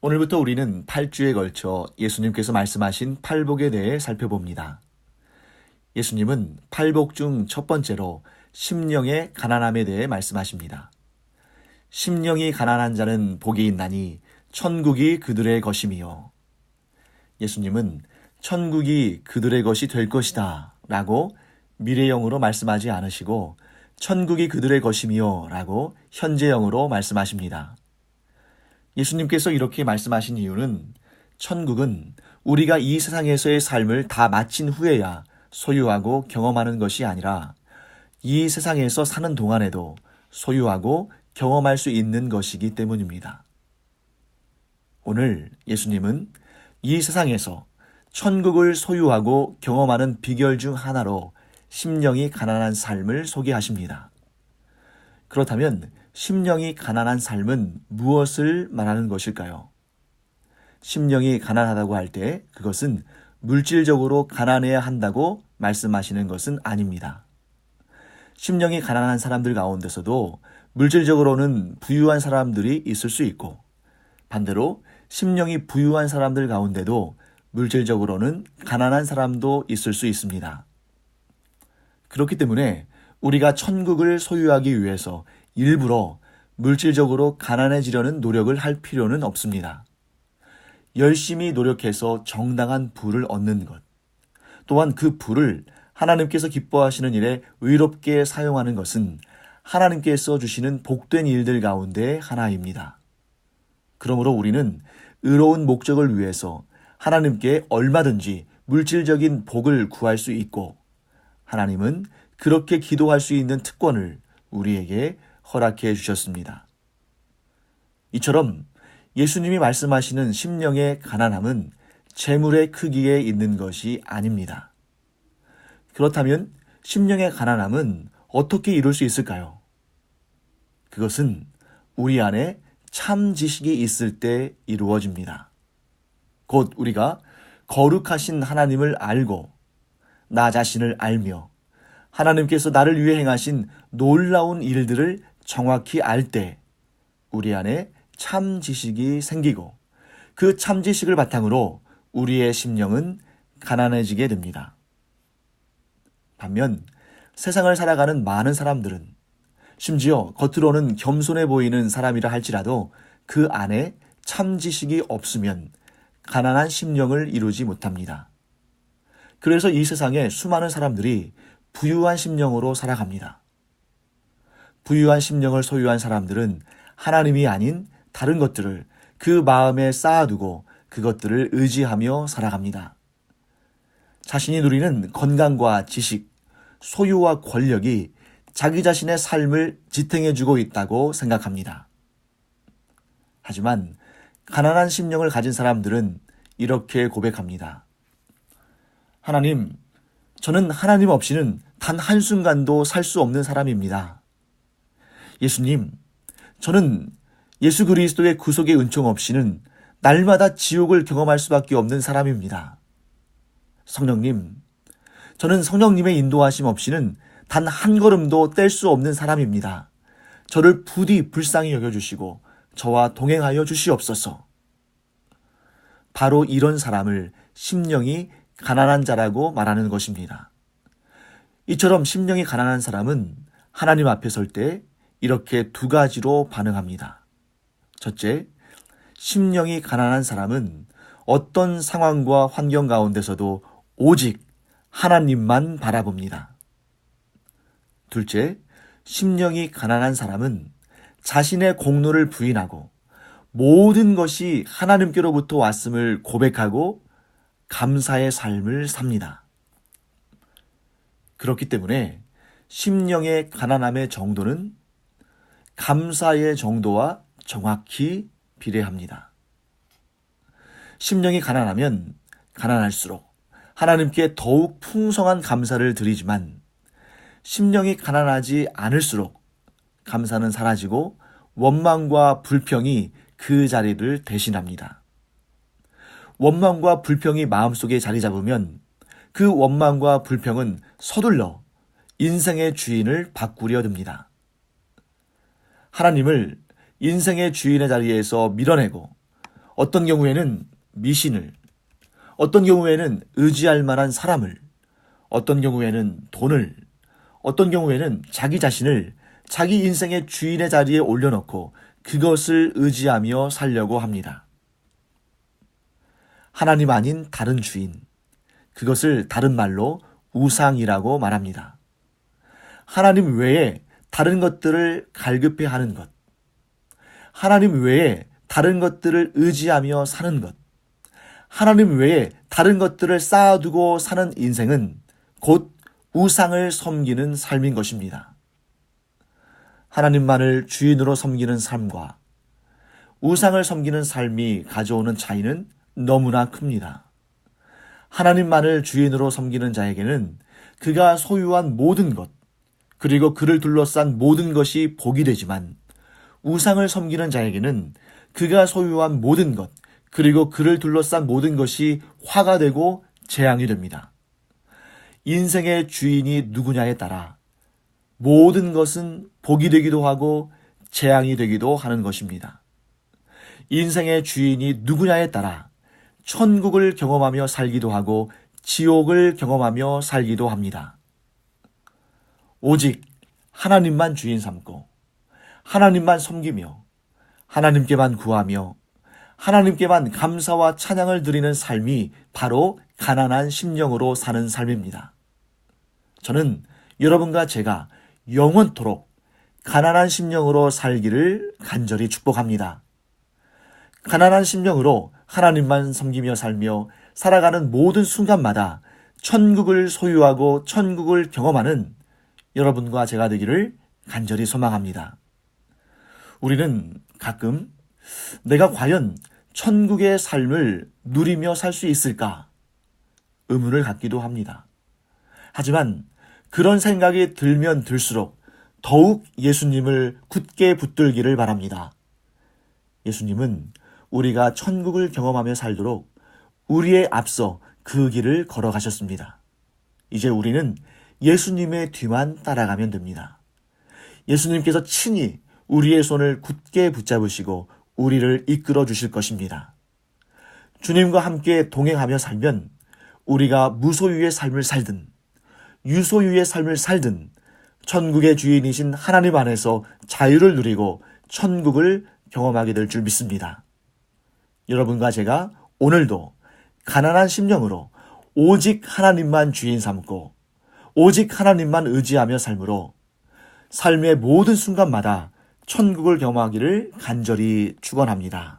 오늘부터 우리는 8주에 걸쳐 예수님께서 말씀하신 팔복에 대해 살펴봅니다. 예수님은 팔복 중 첫 번째로 심령의 가난함에 대해 말씀하십니다. 심령이 가난한 자는 복이 있나니 천국이 그들의 것임이요. 예수님은 천국이 그들의 것이 될 것이다 라고 미래형으로 말씀하지 않으시고 천국이 그들의 것임이요 라고 현재형으로 말씀하십니다. 예수님께서 이렇게 말씀하신 이유는 천국은 우리가 이 세상에서의 삶을 다 마친 후에야 소유하고 경험하는 것이 아니라 이 세상에서 사는 동안에도 소유하고 경험할 수 있는 것이기 때문입니다. 오늘 예수님은 이 세상에서 천국을 소유하고 경험하는 비결 중 하나로 심령이 가난한 삶을 소개하십니다. 그렇다면 심령이 가난한 삶은 무엇을 말하는 것일까요? 심령이 가난하다고 할 때 그것은 물질적으로 가난해야 한다고 말씀하시는 것은 아닙니다. 심령이 가난한 사람들 가운데서도 물질적으로는 부유한 사람들이 있을 수 있고 반대로 심령이 부유한 사람들 가운데도 물질적으로는 가난한 사람도 있을 수 있습니다. 그렇기 때문에 우리가 천국을 소유하기 위해서 일부러 물질적으로 가난해지려는 노력을 할 필요는 없습니다. 열심히 노력해서 정당한 부를 얻는 것, 또한 그 부를 하나님께서 기뻐하시는 일에 의롭게 사용하는 것은 하나님께서 주시는 복된 일들 가운데 하나입니다. 그러므로 우리는 의로운 목적을 위해서 하나님께 얼마든지 물질적인 복을 구할 수 있고 하나님은 그렇게 기도할 수 있는 특권을 우리에게 허락해 주셨습니다. 이처럼 예수님이 말씀하시는 심령의 가난함은 재물의 크기에 있는 것이 아닙니다. 그렇다면 심령의 가난함은 어떻게 이룰 수 있을까요? 그것은 우리 안에 참 지식이 있을 때 이루어집니다. 곧 우리가 거룩하신 하나님을 알고 나 자신을 알며 하나님께서 나를 위해 행하신 놀라운 일들을 정확히 알 때 우리 안에 참 지식이 생기고 그 참 지식을 바탕으로 우리의 심령은 가난해지게 됩니다. 반면 세상을 살아가는 많은 사람들은 심지어 겉으로는 겸손해 보이는 사람이라 할지라도 그 안에 참 지식이 없으면 가난한 심령을 이루지 못합니다. 그래서 이 세상에 수많은 사람들이 부유한 심령으로 살아갑니다. 부유한 심령을 소유한 사람들은 하나님이 아닌 다른 것들을 그 마음에 쌓아두고 그것들을 의지하며 살아갑니다. 자신이 누리는 건강과 지식, 소유와 권력이 자기 자신의 삶을 지탱해주고 있다고 생각합니다. 하지만 가난한 심령을 가진 사람들은 이렇게 고백합니다. 하나님, 저는 하나님 없이는 단 한순간도 살 수 없는 사람입니다. 예수님, 저는 예수 그리스도의 구속의 은총 없이는 날마다 지옥을 경험할 수밖에 없는 사람입니다. 성령님, 저는 성령님의 인도하심 없이는 단 한 걸음도 뗄 수 없는 사람입니다. 저를 부디 불쌍히 여겨주시고 저와 동행하여 주시옵소서. 바로 이런 사람을 심령이 가난한 자라고 말하는 것입니다. 이처럼 심령이 가난한 사람은 하나님 앞에 설 때 이렇게 두 가지로 반응합니다. 첫째, 심령이 가난한 사람은 어떤 상황과 환경 가운데서도 오직 하나님만 바라봅니다. 둘째, 심령이 가난한 사람은 자신의 공로를 부인하고 모든 것이 하나님께로부터 왔음을 고백하고 감사의 삶을 삽니다. 그렇기 때문에 심령의 가난함의 정도는 감사의 정도와 정확히 비례합니다. 심령이 가난하면 가난할수록 하나님께 더욱 풍성한 감사를 드리지만 심령이 가난하지 않을수록 감사는 사라지고 원망과 불평이 그 자리를 대신합니다. 원망과 불평이 마음속에 자리 잡으면 그 원망과 불평은 서둘러 인생의 주인을 바꾸려 듭니다. 하나님을 인생의 주인의 자리에서 밀어내고 어떤 경우에는 미신을, 어떤 경우에는 의지할 만한 사람을, 어떤 경우에는 돈을, 어떤 경우에는 자기 자신을 자기 인생의 주인의 자리에 올려놓고 그것을 의지하며 살려고 합니다. 하나님 아닌 다른 주인, 그것을 다른 말로 우상이라고 말합니다. 하나님 외에 다른 것들을 갈급해하는 것, 하나님 외에 다른 것들을 의지하며 사는 것, 하나님 외에 다른 것들을 쌓아두고 사는 인생은 곧 우상을 섬기는 삶인 것입니다. 하나님만을 주인으로 섬기는 삶과 우상을 섬기는 삶이 가져오는 차이는 너무나 큽니다. 하나님만을 주인으로 섬기는 자에게는 그가 소유한 모든 것, 그리고 그를 둘러싼 모든 것이 복이 되지만, 우상을 섬기는 자에게는 그가 소유한 모든 것, 그리고 그를 둘러싼 모든 것이 화가 되고 재앙이 됩니다. 인생의 주인이 누구냐에 따라 모든 것은 복이 되기도 하고 재앙이 되기도 하는 것입니다. 인생의 주인이 누구냐에 따라 천국을 경험하며 살기도 하고 지옥을 경험하며 살기도 합니다. 오직 하나님만 주인 삼고 하나님만 섬기며 하나님께만 구하며 하나님께만 감사와 찬양을 드리는 삶이 바로 가난한 심령으로 사는 삶입니다. 저는 여러분과 제가 영원토록 가난한 심령으로 살기를 간절히 축복합니다. 가난한 심령으로 하나님만 섬기며 살며 살아가는 모든 순간마다 천국을 소유하고 천국을 경험하는 여러분과 제가 되기를 간절히 소망합니다. 우리는 가끔 내가 과연 천국의 삶을 누리며 살 수 있을까 의문을 갖기도 합니다. 하지만 그런 생각이 들면 들수록 더욱 예수님을 굳게 붙들기를 바랍니다. 예수님은 우리가 천국을 경험하며 살도록 우리의 앞서 그 길을 걸어가셨습니다. 이제 우리는 예수님의 뒤만 따라가면 됩니다. 예수님께서 친히 우리의 손을 굳게 붙잡으시고 우리를 이끌어 주실 것입니다. 주님과 함께 동행하며 살면 우리가 무소유의 삶을 살든 유소유의 삶을 살든 천국의 주인이신 하나님 안에서 자유를 누리고 천국을 경험하게 될 줄 믿습니다. 여러분과 제가 오늘도 가난한 심령으로 오직 하나님만 주인 삼고 오직 하나님만 의지하며 삶으로 삶의 모든 순간마다 천국을 경험하기를 간절히 축원합니다.